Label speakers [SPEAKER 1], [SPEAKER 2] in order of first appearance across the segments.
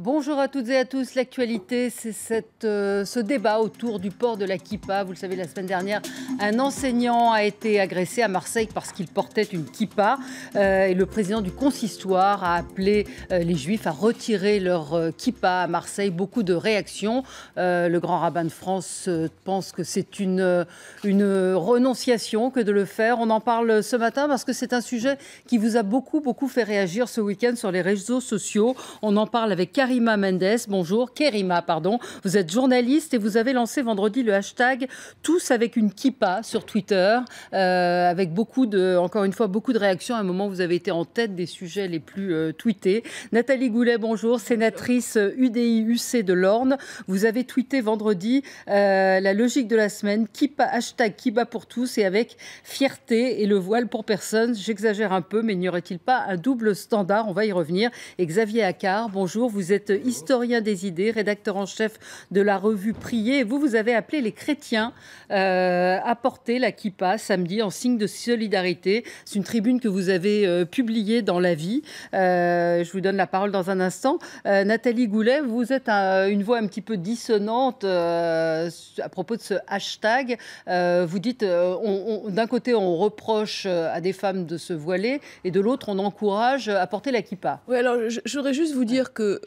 [SPEAKER 1] Bonjour à toutes et à tous. L'actualité, c'est ce débat autour du port de la kippa. Vous le savez, la semaine dernière, un enseignant a été agressé à Marseille parce qu'il portait une kippa. Et le président du consistoire a appelé les juifs à retirer leur kippa à Marseille. Beaucoup de réactions. Le grand rabbin de France pense que c'est une renonciation que de le faire. On en parle ce matin parce que c'est un sujet qui vous a beaucoup fait réagir ce week-end sur les réseaux sociaux. On en parle avec Karima Mendes. Bonjour. Kerima, pardon. Vous êtes journaliste et vous avez lancé vendredi le hashtag Tous avec une kippa sur Twitter, avec encore une fois, beaucoup de réactions. À un moment, vous avez été en tête des sujets les plus tweetés. Nathalie Goulet, bonjour, sénatrice UDI-UC de l'Orne. Vous avez tweeté vendredi la logique de la semaine, hashtag kippa pour tous et avec fierté et le voile pour personne. J'exagère un peu, mais n'y aurait-il pas un double standard? On va y revenir. Et Xavier Accard, bonjour, vous êtes historien des idées, rédacteur en chef de la revue Prier. Et vous avez appelé les chrétiens à porter la kippa samedi en signe de solidarité. C'est une tribune que vous avez publiée dans La Vie. Je vous donne la parole dans un instant. Nathalie Goulet, vous êtes une voix un petit peu dissonante à propos de ce hashtag. Vous dites, d'un côté, on reproche à des femmes de se voiler et de l'autre, on encourage à porter la kippa.
[SPEAKER 2] Oui, alors je voudrais juste vous dire que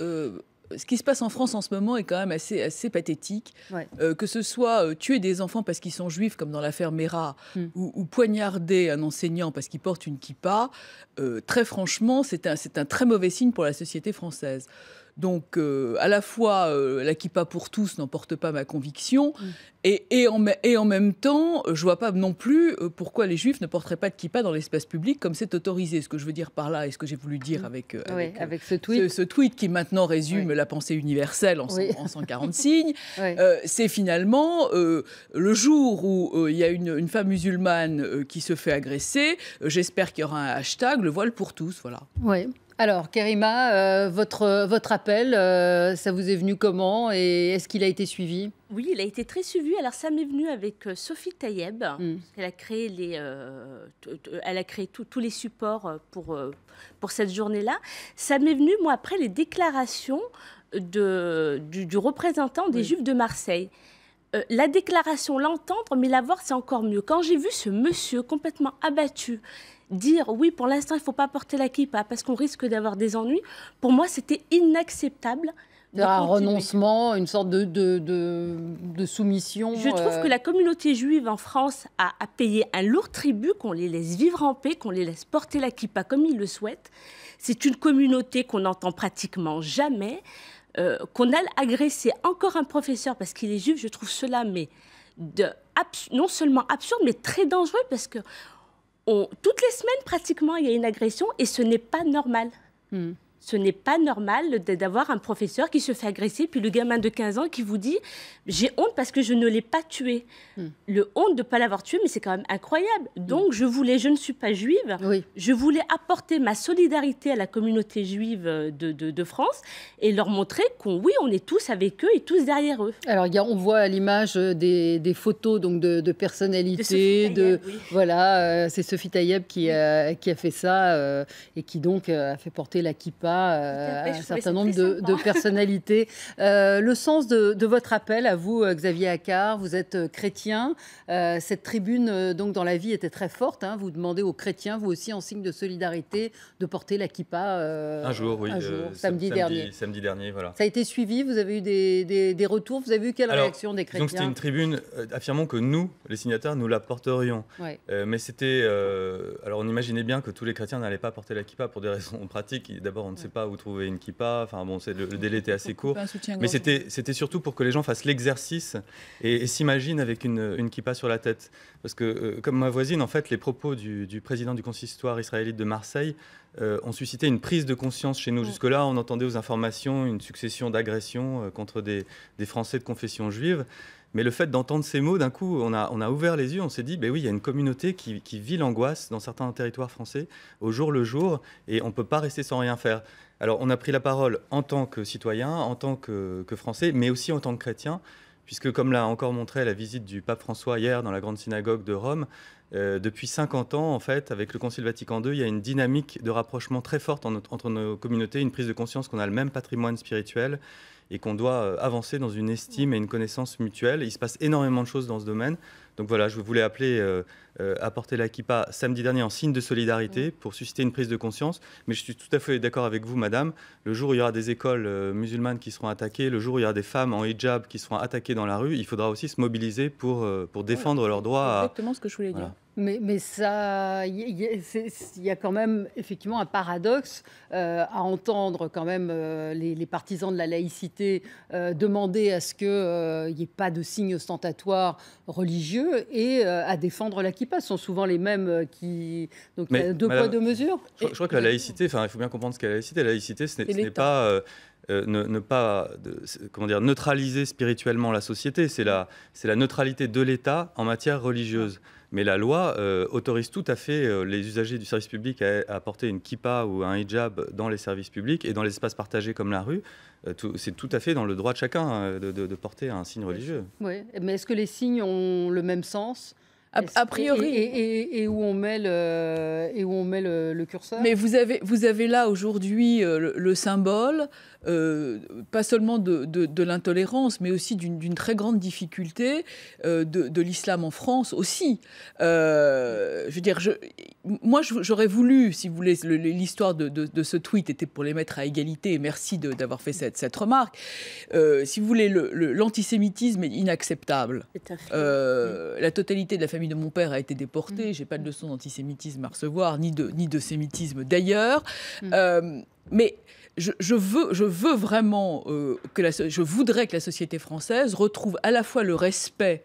[SPEAKER 2] ce qui se passe en France en ce moment est quand même assez pathétique. Ouais. Que ce soit tuer des enfants parce qu'ils sont juifs, comme dans l'affaire Mera, ou poignarder un enseignant parce qu'il porte une kippa, très franchement, c'est un très mauvais signe pour la société française. Donc, à la fois, la kippa pour tous n'emporte pas ma conviction, et en même temps, je ne vois pas non plus pourquoi les juifs ne porteraient pas de kippa dans l'espace public comme c'est autorisé. Ce que je veux dire par là, et ce que j'ai voulu dire avec
[SPEAKER 1] ce tweet.
[SPEAKER 2] Ce tweet qui maintenant résume la pensée universelle en 140 signes, c'est finalement le jour où il y a une femme musulmane qui se fait agresser, j'espère qu'il y aura un hashtag, le voile pour tous, voilà.
[SPEAKER 1] Oui. Alors, Karima, votre appel, ça vous est venu comment et est-ce qu'il a été suivi?
[SPEAKER 3] Oui, il a été très suivi. Alors, ça m'est venu avec Sophie Taïeb. Elle a créé, tous les supports pour cette journée-là. Ça m'est venu, moi, après les déclarations du représentant des Juifs de Marseille. La déclaration, l'entendre, mais la voir, c'est encore mieux. Quand j'ai vu ce monsieur complètement abattu dire oui, pour l'instant, il ne faut pas porter la kippa parce qu'on risque d'avoir des ennuis, pour moi, c'était inacceptable.
[SPEAKER 1] Un renoncement, une sorte de soumission.
[SPEAKER 3] Je trouve que la communauté juive en France a payé un lourd tribut, qu'on les laisse vivre en paix, qu'on les laisse porter la kippa comme ils le souhaitent. C'est une communauté qu'on n'entend pratiquement jamais. Qu'on a agressé encore un professeur parce qu'il est juif, je trouve cela non seulement absurde, mais très dangereux parce que toutes les semaines, pratiquement, il y a une agression et ce n'est pas normal. Ce n'est pas normal d'avoir un professeur qui se fait agresser, puis le gamin de 15 ans qui vous dit « j'ai honte parce que je ne l'ai pas tué ». Le honte de ne pas l'avoir tué, mais c'est quand même incroyable. Donc je ne suis pas juive, je voulais apporter ma solidarité à la communauté juive de France et leur montrer qu'on est tous avec eux et tous derrière eux.
[SPEAKER 1] Alors on voit à l'image des photos donc, de personnalités. Voilà, c'est Sophie Taïeb qui a fait ça et qui donc a fait porter la kippa à un certain nombre de personnalités. Le sens de votre appel à vous, Xavier Accard, vous êtes chrétien. Cette tribune donc, dans La Vie était très forte. Vous demandez aux chrétiens, vous aussi, en signe de solidarité, de porter la kippa
[SPEAKER 4] un jour,
[SPEAKER 1] samedi dernier.
[SPEAKER 4] Samedi dernier, voilà.
[SPEAKER 1] Ça a été suivi, vous avez eu des retours, vous avez eu quelle réaction des chrétiens?
[SPEAKER 4] Donc c'était une tribune affirmant que nous, les signataires, nous la porterions. Mais c'était... alors on imaginait bien que tous les chrétiens n'allaient pas porter la kippa pour des raisons pratiques. D'abord, on ne sait pas où trouver une kippa. Enfin bon, le délai était assez court. Mais c'était surtout pour que les gens fassent l'exercice et s'imaginent avec une kippa sur la tête. Parce que, comme ma voisine, en fait, les propos du président du consistoire israélite de Marseille ont suscité une prise de conscience chez nous. Jusque-là, on entendait aux informations une succession d'agressions contre des Français de confession juive. Mais le fait d'entendre ces mots, d'un coup, on a ouvert les yeux, on s'est dit, oui, il y a une communauté qui vit l'angoisse dans certains territoires français, au jour le jour, et on ne peut pas rester sans rien faire. Alors, on a pris la parole en tant que citoyen, en tant que Français, mais aussi en tant que chrétien, puisque comme l'a encore montré la visite du pape François hier dans la grande synagogue de Rome, depuis 50 ans, en fait, avec le Concile Vatican II, il y a une dynamique de rapprochement très forte entre nos communautés, une prise de conscience qu'on a le même patrimoine spirituel et qu'on doit avancer dans une estime et une connaissance mutuelle. Il se passe énormément de choses dans ce domaine. Donc voilà, je voulais appeler à porter la kippa samedi dernier en signe de solidarité pour susciter une prise de conscience. Mais je suis tout à fait d'accord avec vous, madame. Le jour où il y aura des écoles musulmanes qui seront attaquées, le jour où il y aura des femmes en hijab qui seront attaquées dans la rue, il faudra aussi se mobiliser pour défendre leurs droits.
[SPEAKER 2] C'est exactement ce que je voulais dire.
[SPEAKER 1] Mais ça, il y a quand même effectivement un paradoxe à entendre quand même les partisans de la laïcité demander à ce qu'il n'y ait pas de signes ostentatoires religieux et à défendre la kippa. Ce sont souvent les mêmes qui... Donc deux poids, deux mesures.
[SPEAKER 4] Je crois que la laïcité, il faut bien comprendre ce qu'est la laïcité. La laïcité, ce n'est pas... ne pas neutraliser spirituellement la société, c'est la neutralité de l'État en matière religieuse. Mais la loi autorise tout à fait les usagers du service public à porter une kippa ou un hijab dans les services publics et dans les espaces partagés comme la rue. C'est tout à fait dans le droit de chacun de porter un signe religieux.
[SPEAKER 1] Oui, mais est-ce que les signes ont le même sens ?
[SPEAKER 2] A priori.
[SPEAKER 1] Et où on met le curseur.
[SPEAKER 2] Mais vous avez là aujourd'hui le symbole, pas seulement de l'intolérance, mais aussi d'une très grande difficulté de l'islam en France aussi. Je veux dire, moi j'aurais voulu, si vous voulez, l'histoire de ce tweet était pour les mettre à égalité, et merci d'avoir fait cette remarque. Si vous voulez, l'antisémitisme est inacceptable. La totalité de la famille de mon père a été déportée. J'ai pas de leçon d'antisémitisme à recevoir, ni de sémitisme d'ailleurs. Mais je veux vraiment je voudrais que la société française retrouve à la fois le respect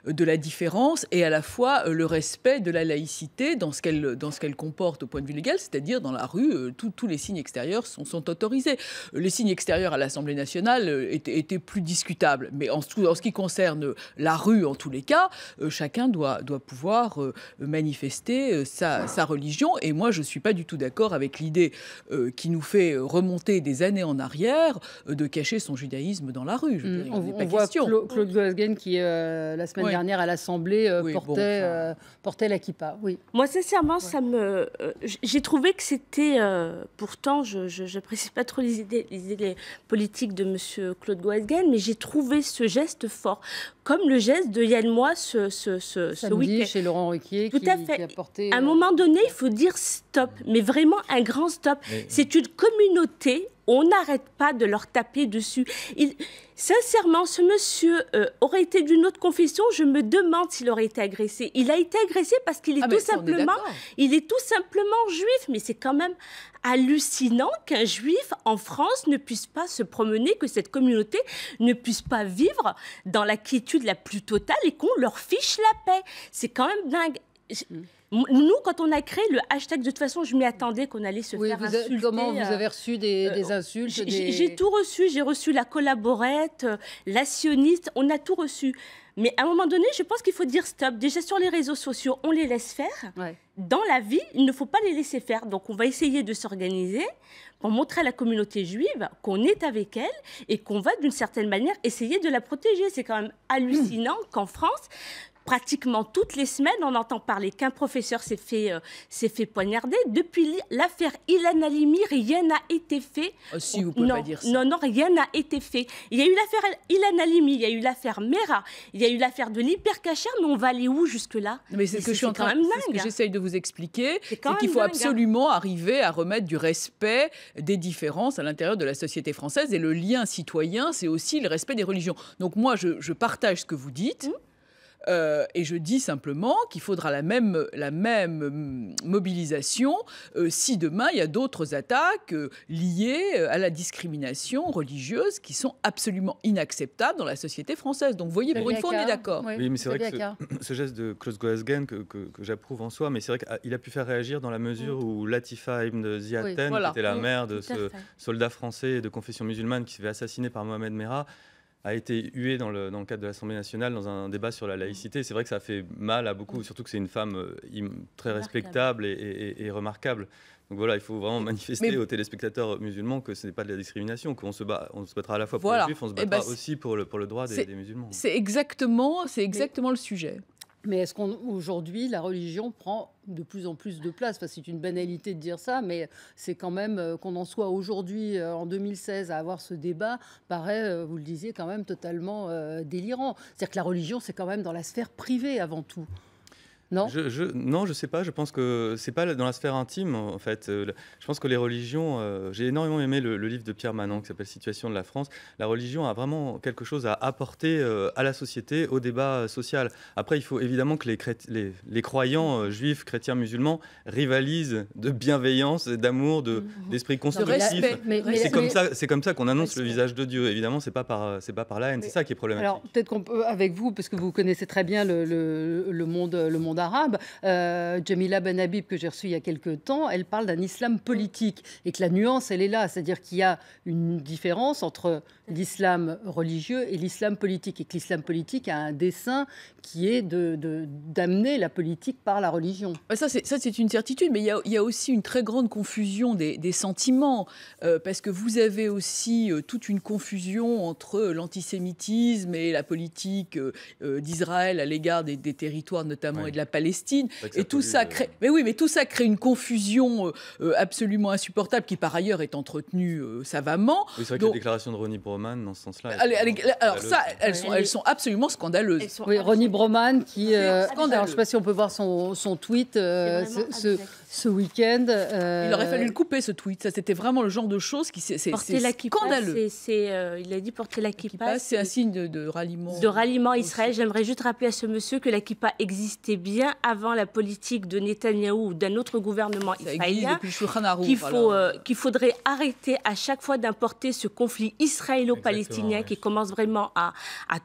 [SPEAKER 2] de la différence et à la fois le respect de la laïcité dans ce qu'elle comporte au point de vue légal, c'est-à-dire dans la rue, tous les signes extérieurs sont autorisés. Les signes extérieurs à l'Assemblée nationale étaient plus discutables, mais en ce qui concerne la rue, en tous les cas, chacun doit pouvoir manifester sa religion. Et moi, je ne suis pas du tout d'accord avec l'idée qui nous fait remonter des années en arrière de cacher son judaïsme dans la rue.
[SPEAKER 1] On voit Claude Goasguen qui, la semaine dernière à l'Assemblée, portait la kippa. Oui.
[SPEAKER 3] Moi, sincèrement, j'ai trouvé que c'était... pourtant, je n'apprécie pas trop les idées politiques de M. Claude Goasguen, mais j'ai trouvé ce geste fort, comme le geste de Yann Moix ce week-end.
[SPEAKER 1] Chez Laurent Ruquier, qui a porté...
[SPEAKER 3] À un moment donné, il faut dire stop, mais vraiment un grand stop. C'est une communauté, on n'arrête pas de leur taper dessus. Sincèrement, ce monsieur aurait été d'une autre confession, je me demande s'il aurait été agressé. Il a été agressé parce qu'il est tout simplement juif, mais c'est quand même hallucinant qu'un juif en France ne puisse pas se promener, que cette communauté ne puisse pas vivre dans la quiétude la plus totale et qu'on leur fiche la paix. C'est quand même dingue. Nous, quand on a créé le hashtag, de toute façon, je m'y attendais qu'on allait se faire insulter.
[SPEAKER 1] Comment vous avez reçu des insultes
[SPEAKER 3] J'ai tout reçu. J'ai reçu la collaborette, la sioniste. On a tout reçu. Mais à un moment donné, je pense qu'il faut dire stop. Déjà, sur les réseaux sociaux, on les laisse faire. Dans la vie, il ne faut pas les laisser faire. Donc, on va essayer de s'organiser pour montrer à la communauté juive qu'on est avec elle et qu'on va, d'une certaine manière, essayer de la protéger. C'est quand même hallucinant qu'en France... Pratiquement toutes les semaines, on entend parler qu'un professeur s'est fait poignarder. Depuis l'affaire Ilan Halimi, rien n'a été fait.
[SPEAKER 2] Si, vous pouvez pas dire ça.
[SPEAKER 3] Non, rien n'a été fait. Il y a eu l'affaire Ilan Halimi, il y a eu l'affaire Mera, il y a eu l'affaire de l'hypercacher, mais on va aller où jusque-là?
[SPEAKER 2] Mais c'est ce que je suis en train de ce que j'essaye de vous expliquer, c'est qu'il faut absolument arriver à remettre du respect des différences à l'intérieur de la société française. Et le lien citoyen, c'est aussi le respect des religions. Donc moi, je partage ce que vous dites. Et je dis simplement qu'il faudra la même mobilisation si demain il y a d'autres attaques liées à la discussion religieuse qui sont absolument inacceptables dans la société française. Donc vous voyez, pour une fois, on est d'accord.
[SPEAKER 4] Oui, mais c'est vrai que ce geste de Claude Goasguen que j'approuve en soi, mais c'est vrai qu'il a pu faire réagir dans la mesure où Latifa Ibn Ziaten, qui était la mère de ce soldat français de confession musulmane qui s'est fait assassiner par Mohamed Merah, a été huée dans le cadre de l'Assemblée nationale dans un débat sur la laïcité. C'est vrai que ça fait mal à beaucoup, surtout que c'est une femme très respectable et remarquable. Donc voilà, il faut vraiment manifester aux téléspectateurs musulmans que ce n'est pas de la discrimination, qu'on se battra à la fois pour les juifs, on se battra aussi pour le droit des musulmans.
[SPEAKER 2] C'est exactement le sujet.
[SPEAKER 1] Mais est-ce qu'aujourd'hui, la religion prend de plus en plus de place? Enfin, c'est une banalité de dire ça, mais c'est quand même qu'on en soit aujourd'hui, en 2016, à avoir ce débat, paraît, vous le disiez, quand même totalement délirant. C'est-à-dire que la religion, c'est quand même dans la sphère privée avant tout. Non,
[SPEAKER 4] non, je sais pas. Je pense que c'est pas dans la sphère intime, en fait. Je pense que les religions. J'ai énormément aimé le livre de Pierre Manant qui s'appelle Situation de la France. La religion a vraiment quelque chose à apporter à la société, au débat social. Après, il faut évidemment que les croyants juifs, chrétiens, musulmans rivalisent de bienveillance, d'amour, d'esprit constructif. C'est comme ça qu'on annonce le visage de Dieu. Évidemment, c'est pas par la haine. C'est ça qui est problématique.
[SPEAKER 1] Alors peut-être qu'on peut, avec vous, parce que vous connaissez très bien le monde arabe, Jamila Benhabib, que j'ai reçue il y a quelques temps, elle parle d'un islam politique et que la nuance, elle est là. C'est-à-dire qu'il y a une différence entre l'islam religieux et l'islam politique, et que l'islam politique a un dessein qui est d'amener la politique par la religion.
[SPEAKER 2] Ça, c'est une certitude, mais il y a aussi une très grande confusion des sentiments, parce que vous avez aussi toute une confusion entre l'antisémitisme et la politique d'Israël à l'égard des territoires notamment et de la Palestine, et tout ça crée, mais tout ça crée une confusion absolument insupportable qui par ailleurs est entretenue savamment.
[SPEAKER 4] Oui, c'est vrai que les déclarations de Ronnie Broman dans ce sens-là.
[SPEAKER 2] Alors ça, elles sont absolument scandaleuses.
[SPEAKER 1] Oui, Ronnie Broman qui, alors je ne sais pas si on peut voir son tweet ce week-end.
[SPEAKER 2] Il aurait fallu le couper, ce tweet. Ça, c'était vraiment le genre de choses qui c'est scandaleux.
[SPEAKER 3] Il a dit porter la kippa.
[SPEAKER 2] C'est un signe de ralliement.
[SPEAKER 3] De ralliement à Israël. J'aimerais juste rappeler à ce monsieur que la kippa existait bien avant la politique de Netanyahou ou d'un autre gouvernement israélien. Qu'il faudrait arrêter à chaque fois d'importer ce conflit israélo-palestinien qui commence vraiment à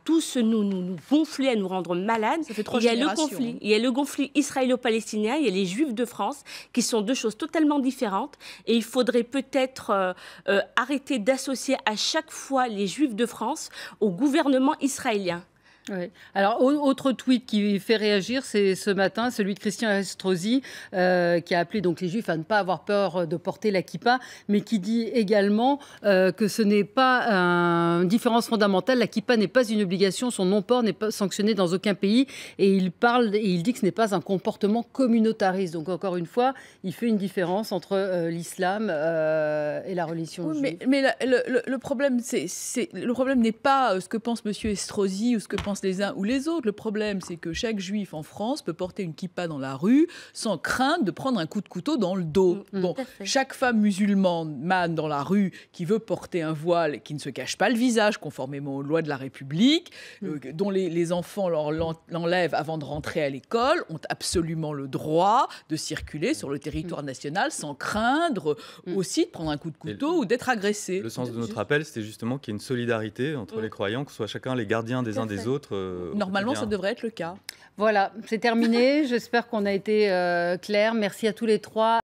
[SPEAKER 3] tous nous gonfler, à nous rendre malades.
[SPEAKER 2] Ça fait 3 générations.
[SPEAKER 3] Il y a le conflit israélo-palestinien, il y a les juifs de France, qui sont deux choses totalement différentes. Et il faudrait peut-être arrêter d'associer à chaque fois les juifs de France au gouvernement israélien.
[SPEAKER 1] Oui. Alors, autre tweet qui fait réagir, c'est ce matin, celui de Christian Estrosi, qui a appelé donc les Juifs à ne pas avoir peur de porter la kippa, mais qui dit également que ce n'est pas une différence fondamentale. La kippa n'est pas une obligation, son non-port n'est pas sanctionné dans aucun pays, et il dit que ce n'est pas un comportement communautariste. Donc, encore une fois, il fait une différence entre l'islam et la religion juive.
[SPEAKER 2] Mais le problème, le problème n'est pas ce que pense M. Estrosi ou ce que pensent les uns ou les autres. Le problème, c'est que chaque juif en France peut porter une kippa dans la rue sans crainte de prendre un coup de couteau dans le dos. Bon, chaque femme musulmane dans la rue qui veut porter un voile qui ne se cache pas le visage, conformément aux lois de la République, dont les enfants l'enlèvent avant de rentrer à l'école, ont absolument le droit de circuler sur le territoire national sans craindre aussi de prendre un coup de couteau ou d'être agressé.
[SPEAKER 4] Le sens de notre appel, c'était justement qu'il y ait une solidarité entre les croyants, que ce soit chacun les gardiens des uns des autres.
[SPEAKER 2] Normalement, ça devrait être le cas.
[SPEAKER 1] Voilà, c'est terminé. J'espère qu'on a été clair. Merci à tous les trois.